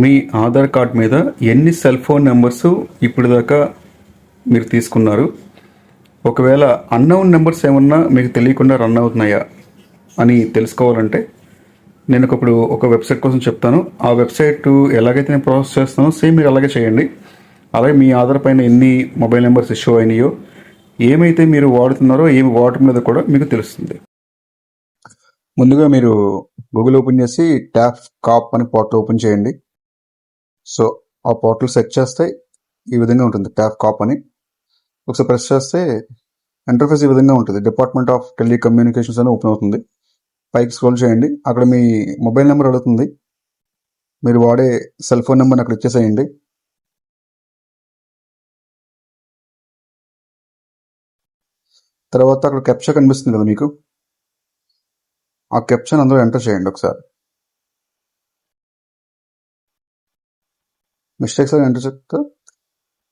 మీ Aadhaar card మీద ఎన్ని cell phone numbers ఇప్పటిదాకా మీరు తీసుకున్నారు? ఒకవేళ అన్నోన్ నెంబర్స్ ఏమన్నా మీకు తెలియకుండా రన్ అవుతున్నాయా అని తెలుసుకోవాలంటే నేను ఇప్పుడు ఒక వెబ్సైట్ కోసం చెప్తాను. ఆ వెబ్సైట్ ఎలాగైతే నేను ప్రాసెస్ చేస్తానో సేమ్ మీరు అలాగే చేయండి. అలాగే మీ ఆధార్ పైన ఎన్ని మొబైల్ నెంబర్స్ ఇష్యూ అయినాయో, ఏమైతే మీరు వాడుతున్నారో ఏమి వాడటం లేదో కూడా మీకు తెలుస్తుంది. ముందుగా మీరు గూగుల్ ఓపెన్ చేసి ట్యాప్ కాప్ అని పోర్టల్ ఓపెన్ చేయండి. సో ఆ పోర్టల్ సెట్ చేస్తే ఈ విధంగా ఉంటుంది, ట్యాప్ కాప్ అని. ఒకసారి ప్రెస్ చేస్తే ఇంటర్ఫేస్ ఈ విధంగా ఉంటుంది. డిపార్ట్మెంట్ ఆఫ్ టెలికమ్యూనికేషన్స్ అని ఓపెన్ అవుతుంది. పైకి స్క్రోల్ చేయండి. అక్కడ మీ మొబైల్ నెంబర్ అడుగుతుంది. మీరు వాడే సెల్ ఫోన్ నెంబర్ని అక్కడ ఇచ్చేసేయండి. తర్వాత అక్కడ కెప్చా కనిపిస్తుంది కదా మీకు, ఆ కెప్చాని అందులో ఎంటర్ చేయండి. ఒకసారి మిస్టేక్స్ ఎంటర్ చేస్తే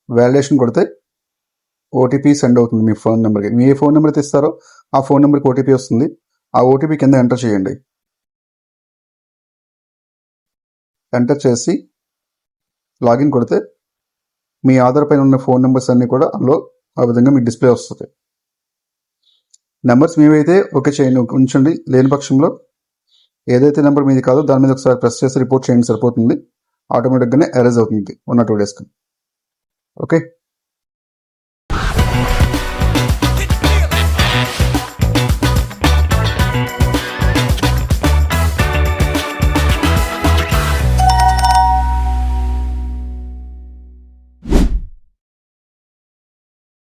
వ్యాలిడేషన్ కొడితే ఓటీపీ సెండ్ అవుతుంది మీ ఫోన్ నెంబర్కి. మీ ఏ ఫోన్ నెంబర్ అయితే ఇస్తారో ఆ ఫోన్ నెంబర్కి ఓటీపీ వస్తుంది. ఆ ఓటీపీ కింద ఎంటర్ చేయండి. ఎంటర్ చేసి లాగిన్ కొడితే మీ ఆధార్ పైన ఉన్న ఫోన్ నెంబర్స్ అన్నీ కూడా అందులో ఆ విధంగా మీకు డిస్ప్లే వస్తుంది. నెంబర్స్ మీవైతే ఓకే చేయండి, ఉంచండి. లేని పక్షంలో ఏదైతే నెంబర్ మీది కాదో దాని మీద ఒకసారి ప్రెస్ చేసి రిపోర్ట్ చేయండి, సరిపోతుంది. ఆటోమేటిక్గానే ఎరేజ్ అవుతుంది 1 or 2 days. ఓకే.